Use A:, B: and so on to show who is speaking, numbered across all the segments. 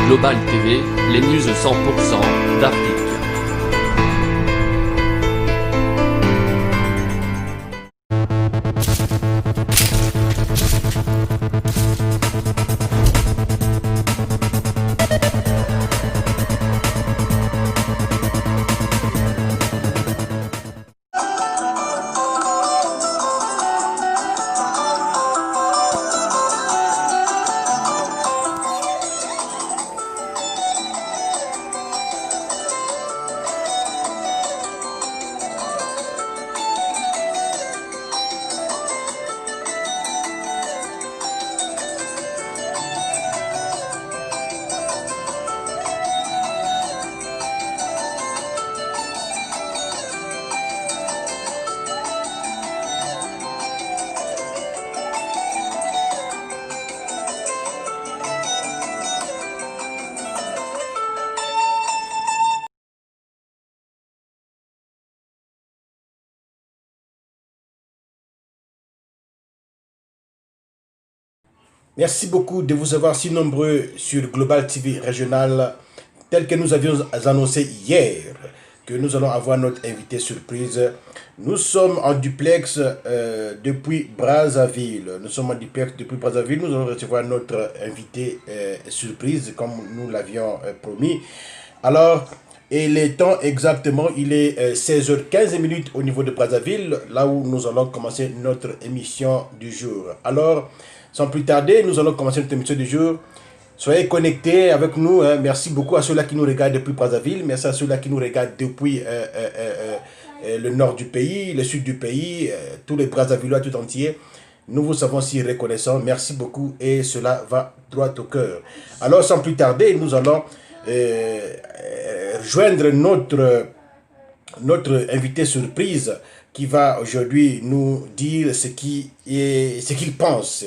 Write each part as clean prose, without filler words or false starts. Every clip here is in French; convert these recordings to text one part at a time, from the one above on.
A: Global TV, les news 100% d'Afrique.
B: Merci beaucoup de vous avoir si nombreux sur Global TV Régional, tel que nous avions annoncé hier, que nous allons avoir notre invité surprise. Nous sommes en duplex depuis Brazzaville. Nous allons recevoir notre invité surprise, comme nous l'avions promis. Alors, et les temps exactement, il est 16h15 au niveau de Brazzaville, là où nous allons commencer notre émission du jour. Alors, sans plus tarder, nous allons commencer notre émission du jour. Soyez connectés avec nous. Hein. Merci beaucoup à ceux-là qui nous regardent depuis Brazzaville. Merci à ceux-là qui nous regardent depuis le nord du pays, le sud du pays, tous les Brazzavillois tout entier. Nous vous savons si reconnaissants. Merci beaucoup et cela va droit au cœur. Alors, sans plus tarder, nous allons rejoindre notre invité surprise qui va aujourd'hui nous dire ce qu'il pense.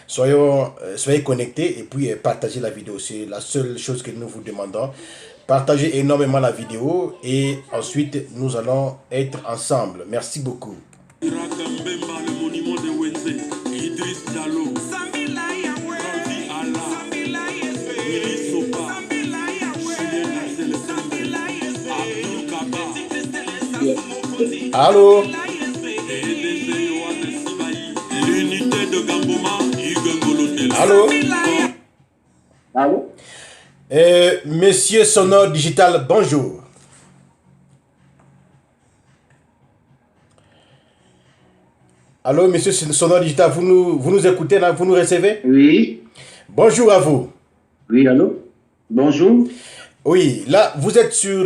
B: Soyez connectés et puis partagez la vidéo. C'est la seule chose que nous vous demandons. Partagez énormément la vidéo et ensuite nous allons être ensemble. Merci beaucoup. Allô? Allô?
C: Allô?
B: Monsieur Sonore Digital, bonjour. Allô, monsieur Sonore Digital, vous nous écoutez, là, vous nous recevez?
C: Oui.
B: Bonjour à vous.
C: Oui, allô? Bonjour.
B: Oui, là, vous êtes sur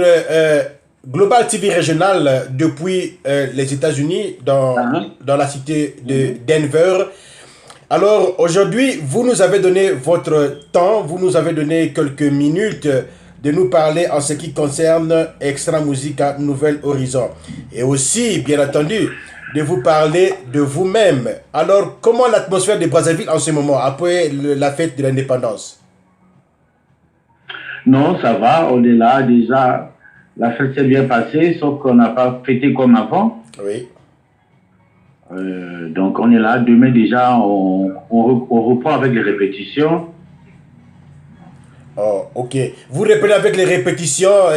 B: Global TV Régional depuis les États-Unis, dans la cité de Denver. Alors, aujourd'hui, vous nous avez donné votre temps, vous nous avez donné quelques minutes de nous parler en ce qui concerne Extra Musica Nouvel Horizon. Et aussi, bien entendu, de vous parler de vous-même. Alors, comment l'atmosphère de Brazzaville en ce moment, après la fête de l'indépendance?
C: Non, ça va, on est là déjà. La fête s'est bien passée, sauf qu'on n'a pas fêté comme avant.
B: Oui.
C: Donc on est là. Demain déjà, on reprend avec les répétitions.
B: Oh, ok. Vous répétez avec les répétitions.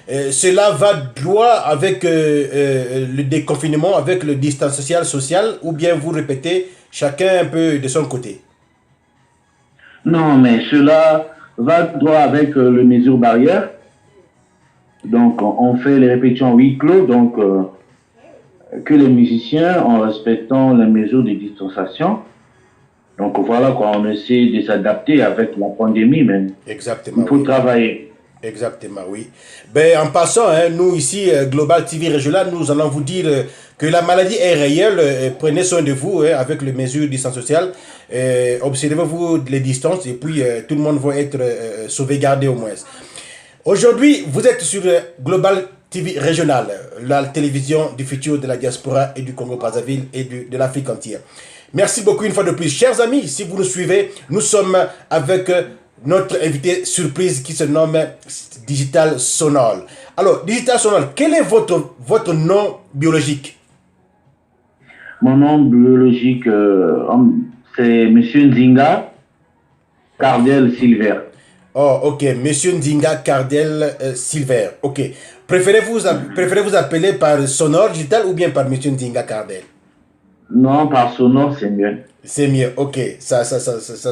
B: Cela va droit avec le déconfinement, avec le distanciation social, ou bien vous répétez chacun un peu de son côté?
C: Non, mais cela va droit avec les mesures barrières. Donc on fait les répétitions huis clos, donc que les musiciens en respectant les mesures de distanciation. Donc voilà quoi, on essaie de s'adapter avec la pandémie même.
B: Exactement.
C: Il faut travailler.
B: Exactement, oui. Ben, en passant, hein, nous ici, Global TV Régional, nous allons vous dire que la maladie est réelle. Prenez soin de vous hein, avec les mesures de distance sociale. Observez-vous les distances et puis tout le monde va être sauvegardé au moins. Aujourd'hui, vous êtes sur Global TV Régional, la télévision du futur de la diaspora et du Congo-Brazzaville et de l'Afrique entière. Merci beaucoup une fois de plus. Chers amis, si vous nous suivez, nous sommes avec notre invité surprise qui se nomme Digital Sonal. Alors, Digital Sonal, quel est votre nom biologique?
C: Mon nom biologique, c'est M. Nzinga Cardel Silver.
B: Oh, ok. Monsieur Ndinga Cardel Silver. Ok. Préférez-vous appeler par Sonore Digital ou bien par Monsieur Ndinga Cardel?
C: Non, par ce nom, c'est mieux.
B: C'est mieux. Ok. Ça nous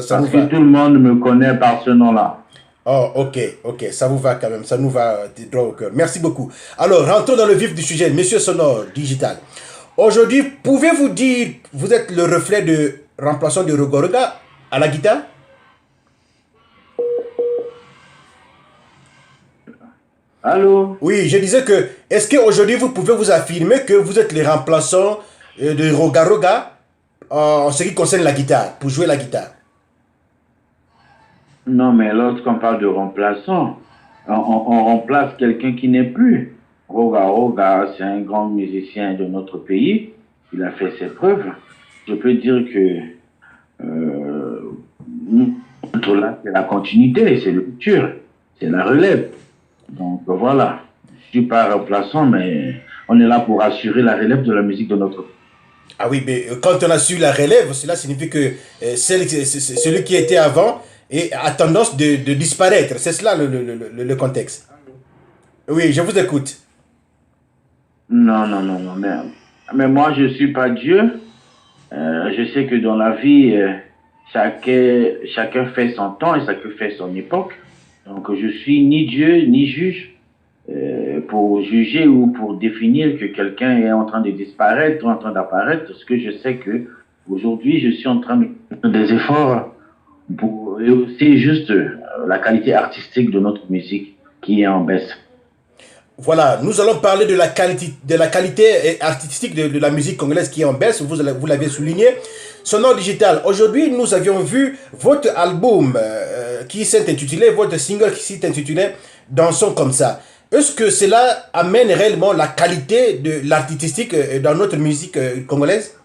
C: Parce que
B: va.
C: tout le monde me connaît par ce nom-là.
B: Oh, ok, ok, ça vous va quand même, ça nous va droit au cœur. Merci beaucoup. Alors, rentrons dans le vif du sujet, Monsieur Sonore Digital. Aujourd'hui, pouvez-vous dire, vous êtes le reflet de remplaçant de Rogoroga à la guitare?
C: Allô?
B: Oui, je disais que, est-ce qu'aujourd'hui vous pouvez vous affirmer que vous êtes les remplaçants de Rogaroga en ce qui concerne la guitare, pour jouer la guitare?
C: Non, mais lorsqu'on parle de remplaçant, on remplace quelqu'un qui n'est plus. Roga Roga, c'est un grand musicien de notre pays. Il a fait ses preuves. Je peux dire que nous, là, c'est la continuité, c'est le futur, c'est la relève. Donc voilà, je ne suis pas remplaçant, mais on est là pour assurer la relève de la musique de notre pays.
B: Ah oui, mais quand on a su la relève, cela signifie que celui qui était avant a tendance de disparaître. C'est cela le contexte. Oui, je vous écoute.
C: Non, non, non, non, mais moi, je ne suis pas Dieu. Je sais que dans la vie, chacun fait son temps et chacun fait son époque. Donc, je suis ni Dieu, ni juge pour juger ou pour définir que quelqu'un est en train de disparaître ou en train d'apparaître. Parce que je sais que aujourd'hui, je suis en train de faire des efforts pour rehausser juste la qualité artistique de notre musique qui est en baisse.
B: Voilà, nous allons parler de la qualité artistique de la musique congolaise qui est en baisse, vous l'avez souligné. Sonore Digital, aujourd'hui nous avions vu votre album qui s'est intitulé, votre single qui s'est intitulé Dansons comme ça. Est-ce que cela amène réellement la qualité de l'artistique dans notre musique congolaise?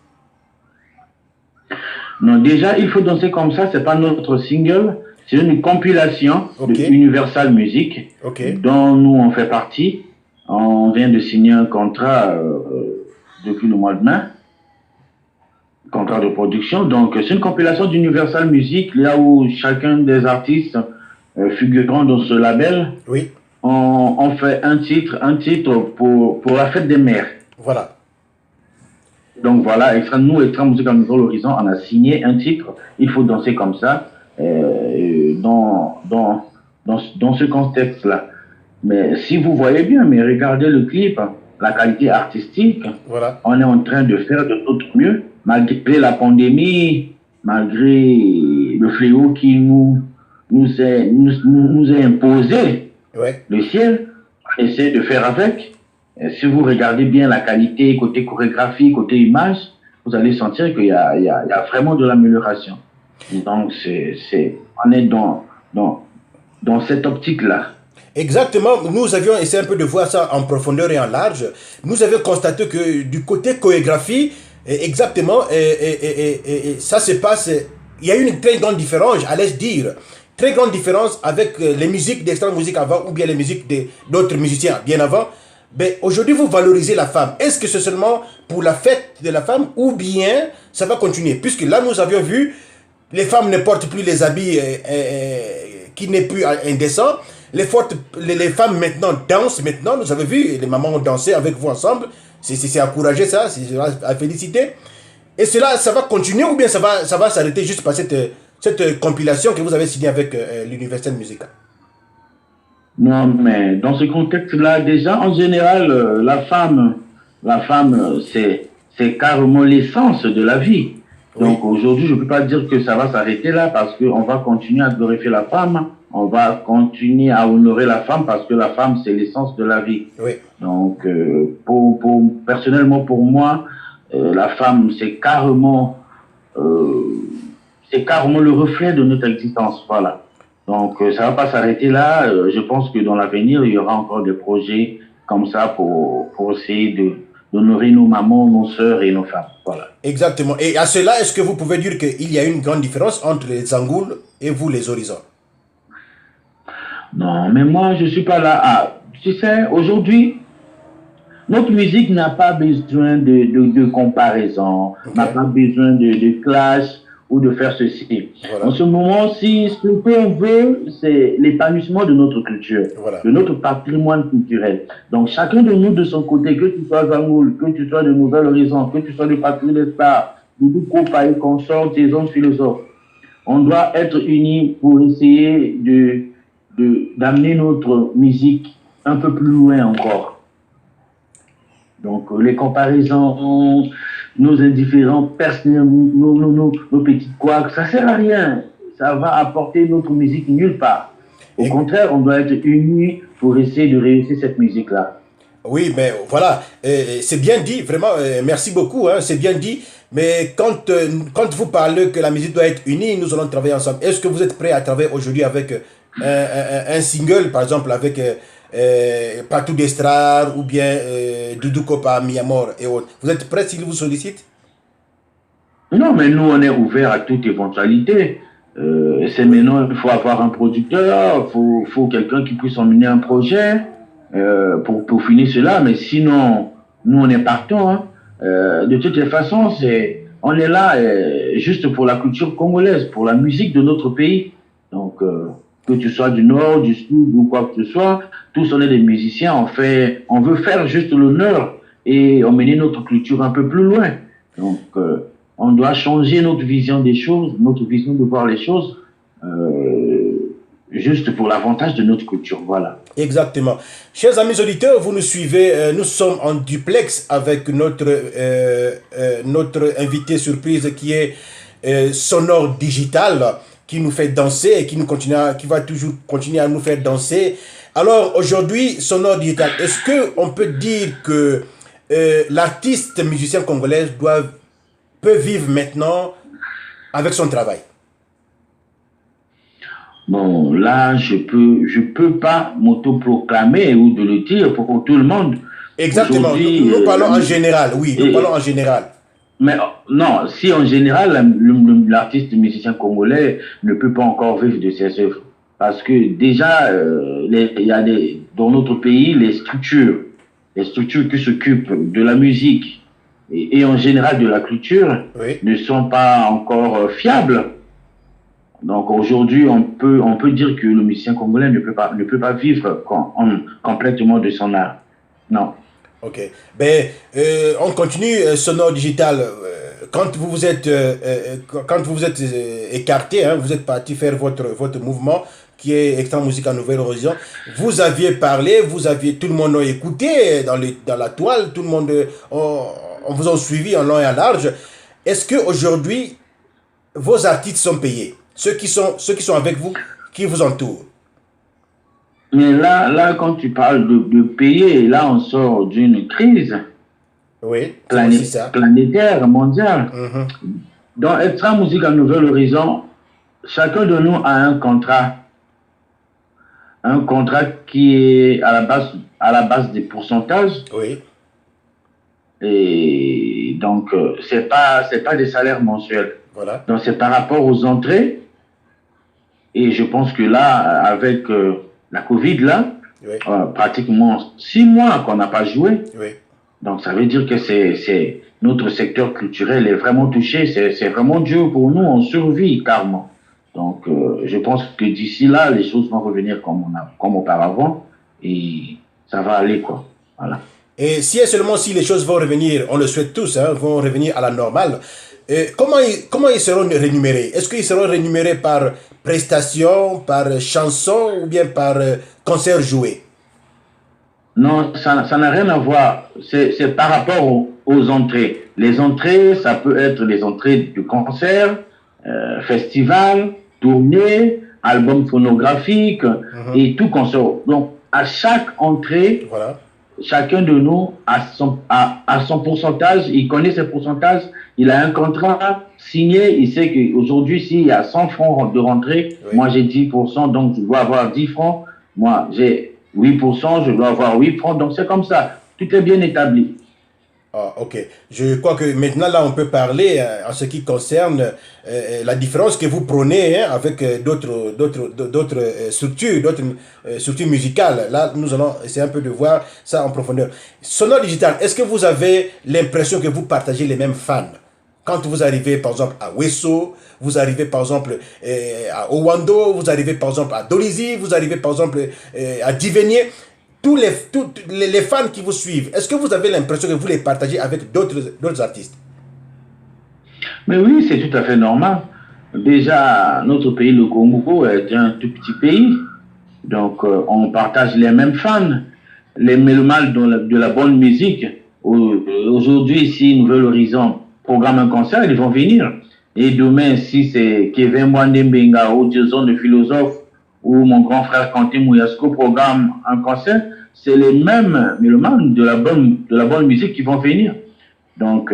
C: Non, déjà, il faut danser comme ça, c'est pas notre single, c'est une compilation de Universal Music dont nous on fait partie. On vient de signer un contrat depuis le mois de mai, contrat de production. Donc, c'est une compilation d'Universal Music, là où chacun des artistes figurant dans ce label,
B: oui.
C: on fait un titre pour la fête des mères.
B: Voilà.
C: Donc voilà, nous, Extra Musique à Nouvel Horizon, on a signé un titre, il faut danser comme ça, dans ce contexte-là. Mais si vous voyez bien, mais regardez le clip, la qualité artistique,
B: voilà.
C: On est en train de faire de notre mieux, malgré la pandémie, malgré le fléau qui nous a imposé le ciel, on essaie de faire avec. Et si vous regardez bien la qualité, côté chorégraphie, côté image, vous allez sentir qu'il y a vraiment de l'amélioration. Donc, on est dans cette optique-là.
B: Exactement, nous avions essayé un peu de voir ça en profondeur et en large. Nous avions constaté que du côté chorégraphie, exactement, ça se passe, il y a eu une très grande différence, allais-je dire, très grande différence avec les musiques d'Extra Musique avant ou bien les musiques d'autres musiciens bien avant. Mais aujourd'hui, vous valorisez la femme. Est-ce que c'est seulement pour la fête de la femme ou bien ça va continuer? Puisque là, nous avions vu, les femmes ne portent plus les habits qui n'est plus indécent. Les femmes maintenant dansent maintenant. Nous avons vu, les mamans ont dansé avec vous ensemble. C'est encouragé ça, c'est à féliciter. Et cela, ça va continuer ou bien ça va s'arrêter juste par cette compilation que vous avez signée avec l'Universal Music?
C: Non, mais dans ce contexte-là, déjà, en général, la femme, c'est carrément l'essence de la vie. Oui. Donc aujourd'hui, je ne peux pas dire que ça va s'arrêter là parce qu'on va continuer à glorifier la femme, on va continuer à honorer la femme parce que la femme, c'est l'essence de la vie.
B: Oui.
C: Donc, personnellement, pour moi, la femme, c'est carrément le reflet de notre existence. Voilà. Donc, ça ne va pas s'arrêter là. Je pense que dans l'avenir, il y aura encore des projets comme ça pour essayer d'honorer nos mamans, nos sœurs et nos femmes. Voilà.
B: Exactement. Et à cela, est-ce que vous pouvez dire qu'il y a une grande différence entre les Angoules et vous, les Horizons?
C: Non, mais moi, je ne suis pas là. Ah, tu sais, aujourd'hui, notre musique n'a pas besoin de comparaison, n'a pas besoin de clash ou de faire ceci.
B: Voilà.
C: En ce moment, si ce qu'on veut, c'est l'épanouissement de notre culture,
B: Voilà.
C: de notre patrimoine culturel. Donc, chacun de nous, de son côté, que tu sois Zangoul, que tu sois de Nouvel Horizon, que tu sois de Patrie des Stars, de tout Copaï, Consort, tes hommes philosophes, on doit être unis pour essayer d'amener notre musique un peu plus loin encore. Donc, les comparaisons, nos indifférents personnels, nos petits couacs, ça ne sert à rien. Ça va apporter notre musique nulle part. Au contraire, on doit être unis pour essayer de réussir cette musique-là.
B: Oui, mais voilà, c'est bien dit, vraiment, merci beaucoup, hein, c'est bien dit. Mais quand vous parlez que la musique doit être unie, nous allons travailler ensemble. Est-ce que vous êtes prêt à travailler aujourd'hui avec un single, par exemple, avec Patou Destrar ou bien Doudou Kopa, Miamor et autres? Vous êtes prêt s'ils vous sollicitent?
C: Non, mais nous, on est ouvert à toute éventualité. C'est maintenant, il faut avoir un producteur, il faut quelqu'un qui puisse emmener un projet pour finir cela. Mais sinon, nous, on est partant. Hein. De toutes les façons, on est là juste pour la culture congolaise, pour la musique de notre pays. Donc, que tu sois du nord, du sud ou quoi que ce soit, tous on est des musiciens. On veut faire juste l'honneur et emmener notre culture un peu plus loin. Donc, on doit changer notre vision des choses, notre vision de voir les choses, juste pour l'avantage de notre culture. Voilà.
B: Exactement. Chers amis auditeurs, vous nous suivez, nous sommes en duplex avec notre invité surprise qui est Sonore Digital, qui nous fait danser et qui va toujours continuer à nous faire danser. Alors aujourd'hui, Sonore Digital, est-ce qu'on peut dire que l'artiste musicien congolais peut vivre maintenant avec son travail?
C: Bon, là, je peux pas m'autoproclamer ou de le dire pour tout le monde.
B: Exactement. Nous parlons en général, oui, nous parlons en général.
C: Mais non, si en général, l'artiste musicien congolais ne peut pas encore vivre de ses œuvres. Parce que déjà, il y a dans notre pays, les structures qui s'occupent de la musique et en général de la culture ne sont pas encore fiables. Donc aujourd'hui, on peut dire que le musicien congolais ne peut pas vivre complètement de son art. Non.
B: Ok. Ben, on continue Sonore Digital. Quand vous vous êtes écarté, hein, vous êtes parti faire votre mouvement qui est Extra Musique en Nouvelle Horizon. Vous aviez parlé, tout le monde a écouté dans la toile, tout le monde on vous a suivi en long et en large. Est-ce que aujourd'hui vos artistes sont payés? Ceux qui sont avec vous, qui vous entourent?
C: Mais là, quand tu parles de payer, là, on sort d'une crise planétaire, mondiale. Dans Extra Musique en Nouvel Horizon, chacun de nous a un contrat. Un contrat qui est à la base des pourcentages.
B: Oui.
C: Et donc, c'est pas des salaires mensuels.
B: Voilà.
C: Donc, c'est par rapport aux entrées. Et je pense que là, avec la Covid, là, pratiquement 6 mois qu'on n'a pas joué.
B: Oui.
C: Donc, ça veut dire que notre secteur culturel est vraiment touché. C'est vraiment dur pour nous. On survit carrément. Donc, je pense que d'ici là, les choses vont revenir comme auparavant. Et ça va aller, quoi. Voilà.
B: Et si et seulement si les choses vont revenir, on le souhaite tous, hein, vont revenir à la normale, comment ils seront rémunérés? Est-ce qu'ils seront rémunérés par prestation, par chanson ou bien par concert joué?
C: Non, ça n'a rien à voir. C'est par rapport aux entrées. Les entrées, ça peut être les entrées de concert, festival, tournée, album phonographique et tout concert. Donc, à chaque entrée, chacun de nous a son pourcentage, il connaît ses pourcentages, il a un contrat signé, il sait qu'aujourd'hui, s'il y a 100 francs de rentrée, moi j'ai 10%, donc je dois avoir 10 francs, moi j'ai 8%, je dois avoir 8 francs, donc c'est comme ça, tout est bien établi.
B: Ah, ok. Je crois que maintenant, là, on peut parler en ce qui concerne la différence que vous prenez avec d'autres structures musicales. Là, nous allons essayer un peu de voir ça en profondeur. Sonore Digital, est-ce que vous avez l'impression que vous partagez les mêmes fans quand vous arrivez par exemple à Wesso, vous arrivez par exemple à Owando, vous arrivez par exemple à Dolisie, vous arrivez par exemple à Divenier, tous les fans qui vous suivent, est-ce que vous avez l'impression que vous les partagez avec d'autres artistes?
C: Mais oui, c'est tout à fait normal. Déjà, notre pays, le Congo, est un tout petit pays. Donc, on partage les mêmes fans, les mélomanes de la bonne musique. Aujourd'hui, si Nouvel Horizon programme un concert, ils vont venir. Et demain, si c'est Kevin Mwandembenga ou Jason le philosophe ou mon grand frère Quentin Mouyasko programme un concert, c'est les mêmes mélomanes de la bonne musique qui vont venir. Donc,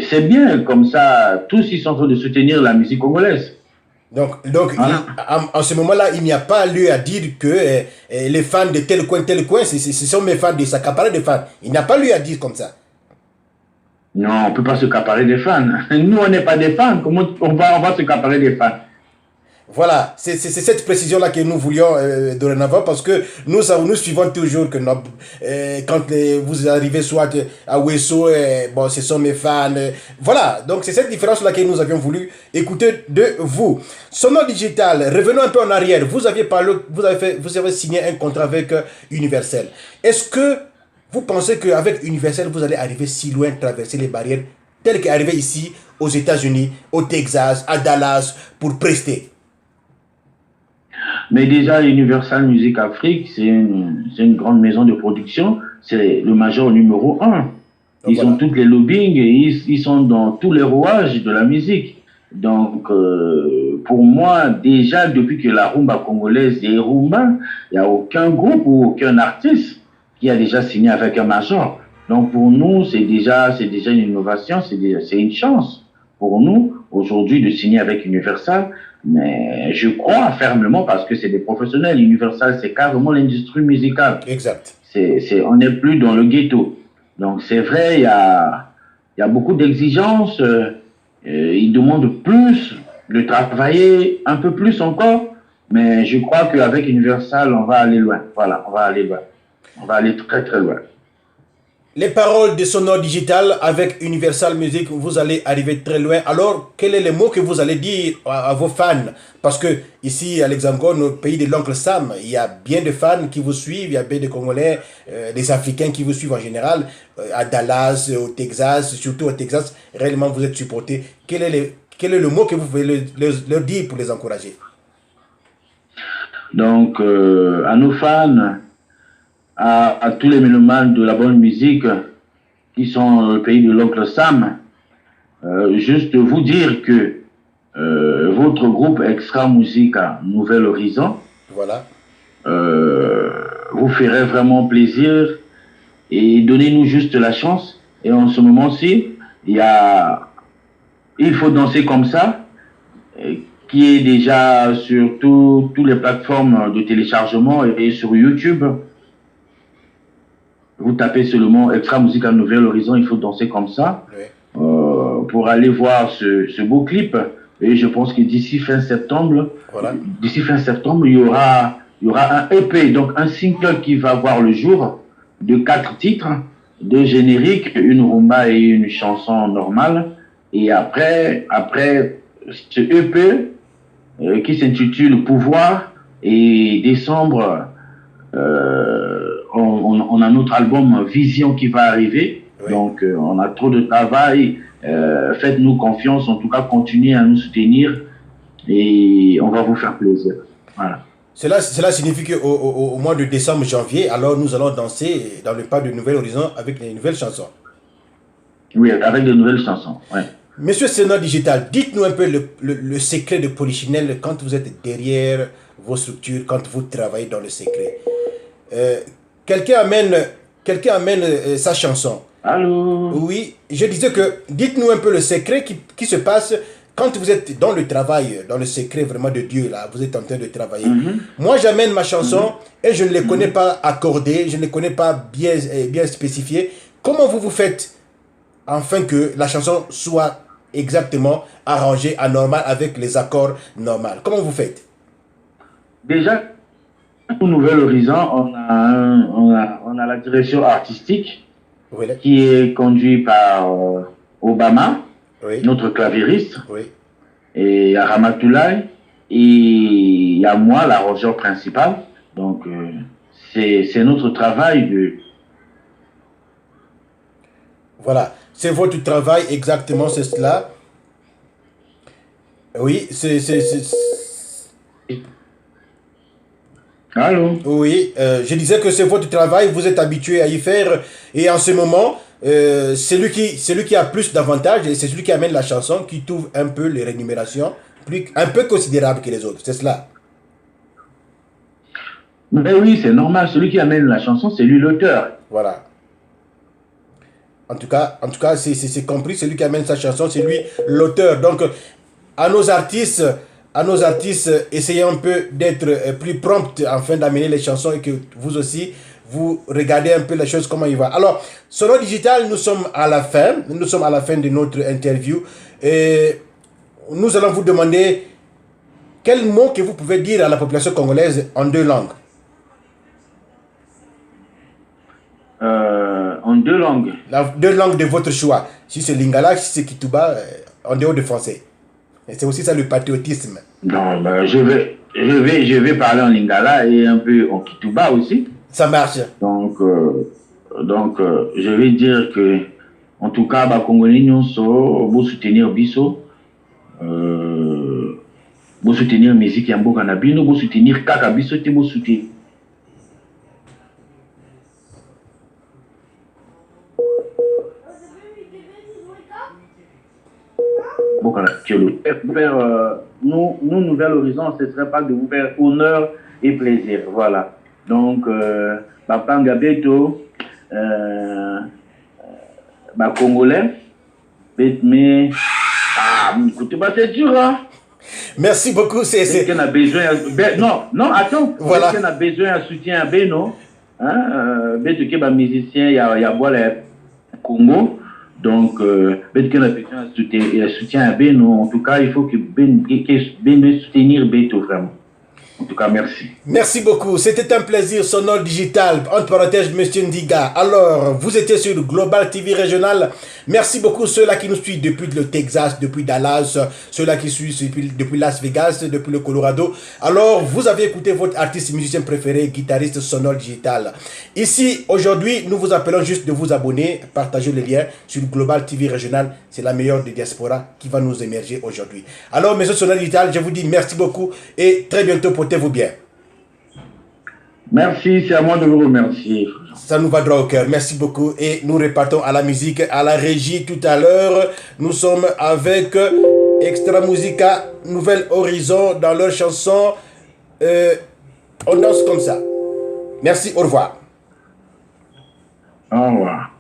C: c'est bien, comme ça, tous ils sont en train de soutenir la musique congolaise.
B: Donc
C: Voilà.
B: en ce moment-là, il n'y a pas lieu à dire que les fans de tel coin, ce sont mes fans, de s'accaparer des fans. Il n'y a pas lieu à dire comme ça.
C: Non, on ne peut pas se caparer des fans. Nous, on n'est pas des fans. Comment on va se caparer des fans?
B: Voilà, c'est cette précision-là que nous voulions dorénavant parce que nous suivons toujours que quand vous arrivez soit à Wesso, bon, ce sont mes fans. Voilà, donc c'est cette différence-là que nous avions voulu écouter de vous. Sonore Digital, revenons un peu en arrière. Vous avez signé un contrat avec Universel. Est-ce que vous pensez qu'avec Universel, vous allez arriver si loin, traverser les barrières telles qu'arriver ici aux États-Unis, au Texas, à Dallas, pour prester?
C: Mais déjà, Universal Music Afrique, c'est une grande maison de production. C'est le major numéro un. Ils
B: Voilà.
C: ont toutes les lobbying et ils sont dans tous les rouages de la musique. Donc, pour moi, déjà, depuis que la rumba congolaise est rumba, il n'y a aucun groupe ou aucun artiste qui a déjà signé avec un major. Donc, pour nous, c'est déjà une innovation, c'est une chance pour nous, aujourd'hui, de signer avec Universal. Mais je crois fermement, parce que c'est des professionnels, Universal, c'est carrément l'industrie musicale.
B: Exact.
C: On n'est plus dans le ghetto. Donc, c'est vrai, il y a beaucoup d'exigences. Ils demandent plus de travailler, un peu plus encore. Mais je crois qu'avec Universal, on va aller loin. Voilà, on va aller loin. On va aller très, très loin.
B: Les paroles de Sonore Digital avec Universal Music, vous allez arriver très loin. Alors, quel est le mot que vous allez dire à vos fans? Parce que ici, à l'Hexagone, au pays de l'oncle Sam, il y a bien de fans qui vous suivent, il y a bien de Congolais, des Africains qui vous suivent en général, à Dallas, au Texas, surtout au Texas, réellement vous êtes supportés. Quel est le mot que vous pouvez leur dire pour les encourager?
C: Donc, à nos fans, à tous les mélomanes de la bonne musique qui sont dans le pays de l'oncle Sam, juste vous dire que votre groupe Extra Musica Nouvel Horizon
B: Voilà.
C: vous ferait vraiment plaisir et donnez-nous juste la chance. Et en ce moment-ci, il faut danser comme ça, qui est déjà sur toutes les plateformes de téléchargement et sur YouTube. Vous tapez seulement Extra Musica Nouvel Horizon, il faut danser comme ça,
B: Oui.
C: pour aller voir ce beau clip. Et je pense que d'ici fin septembre,
B: Voilà.
C: il y aura un EP, donc un single qui va voir le jour de 4 titres, 2 génériques, une rumba et une chanson normale. Et après ce EP qui s'intitule Pouvoir, et décembre, on a notre album Vision qui va arriver. Oui. Donc, on a trop de travail. Faites-nous confiance. En tout cas, continuez à nous soutenir et on va vous faire plaisir. Voilà.
B: Cela signifie qu'au mois de décembre, janvier, alors nous allons danser dans le pas de Nouvel Horizon avec les nouvelles chansons.
C: Oui, avec de nouvelles chansons. Ouais.
B: Monsieur Sonore Digital, dites-nous un peu le secret de Polichinelle quand vous êtes derrière vos structures, quand vous travaillez dans le secret. Quelqu'un amène sa chanson.
C: Allô?
B: Oui, je disais que dites-nous un peu le secret qui se passe quand vous êtes dans le travail, dans le secret vraiment de Dieu, là, vous êtes en train de travailler. Moi, j'amène ma chanson et je ne les connais pas accordées, je ne les connais pas bien spécifiées. Comment vous faites afin que la chanson soit exactement arrangée à normal avec les accords normaux? Comment vous faites?
C: Déjà, pour Nouvel Horizon, on a la direction artistique, voilà, qui est conduite par Obama.
B: Oui.
C: notre clavieriste,
B: Oui.
C: et il y a Ramatoulaye, et il y a moi, l'arrangeur principal. Donc, c'est notre travail de...
B: Voilà. C'est votre travail, exactement, c'est cela. Oui,
C: Allô?
B: Oui, je disais que c'est votre travail, vous êtes habitué à y faire. Et en ce moment, celui qui a plus d'avantages, et c'est celui qui amène la chanson, qui trouve un peu les rémunérations, un peu considérables que les autres. C'est cela.
C: Mais oui, c'est normal. Celui qui amène la chanson, c'est lui l'auteur.
B: Voilà. En tout cas c'est compris, celui qui amène sa chanson, c'est lui l'auteur. Donc, à nos artistes, essayez un peu d'être plus prompt afin d'amener les chansons et que vous aussi, vous regardez un peu les choses, comment il va. Alors, Sono Digital, nous sommes à la fin. Nous sommes à la fin de notre interview. Et nous allons vous demander quel mot que vous pouvez dire à la population congolaise en 2 langues.
C: En 2 langues.
B: 2 langues de votre choix. Si c'est Lingala, si c'est Kituba, en dehors de français. Et c'est aussi ça le patriotisme.
C: Non, ben, je vais parler en Lingala et un peu en Kituba aussi.
B: Ça marche.
C: Donc, je vais dire que, en tout cas, les Congolais vont soutenir Bisso, vont soutenir musique Yambo Kanabino, vont soutenir Kaka Bisso, vont soutenir. Nous, Nouvel Horizon, ce ne serait pas de vous faire honneur et plaisir. Voilà. Donc, Papa Ngabeto, Congolais, mais, écoutez, c'est dur, hein.
B: Merci beaucoup.
C: C'est qu'on a besoin. Non, attends.
B: Voilà.
C: Qu'on a besoin de soutien à Beno. Hein, Beto qui est musicien, il y a le Congo. Donc, peut-être qu'on a besoin de soutien à Beno. En tout cas, il faut que Beno soutenir Beto vraiment. En tout cas, merci.
B: Merci beaucoup. C'était un plaisir. Sono Digital, entre parenthèses, Monsieur Ndiga. Alors, vous étiez sur Global TV Régional. Merci beaucoup ceux-là qui nous suivent depuis le Texas, depuis Dallas, ceux-là qui suivent depuis Las Vegas, depuis le Colorado. Alors, vous avez écouté votre artiste musicien préféré, guitariste Sono Digital. Ici, aujourd'hui, nous vous appelons juste de vous abonner, partager le lien sur Global TV Régional. C'est la meilleure des diasporas qui va nous émerger aujourd'hui. Alors, Monsieur Sono Digital, je vous dis merci beaucoup et très bientôt, portez-vous bien.
C: Merci, c'est à moi de vous remercier.
B: Ça nous va droit au cœur. Merci beaucoup. Et nous repartons à la musique, à la régie tout à l'heure. Nous sommes avec Extra Musica, Nouvel Horizon dans leur chanson On danse comme ça. Merci, au revoir.
C: Au revoir.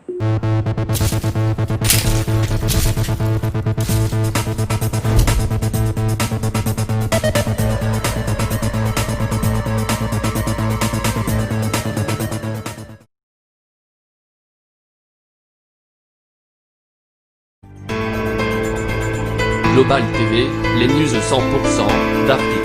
A: Global TV, les news 100% d'Afrique.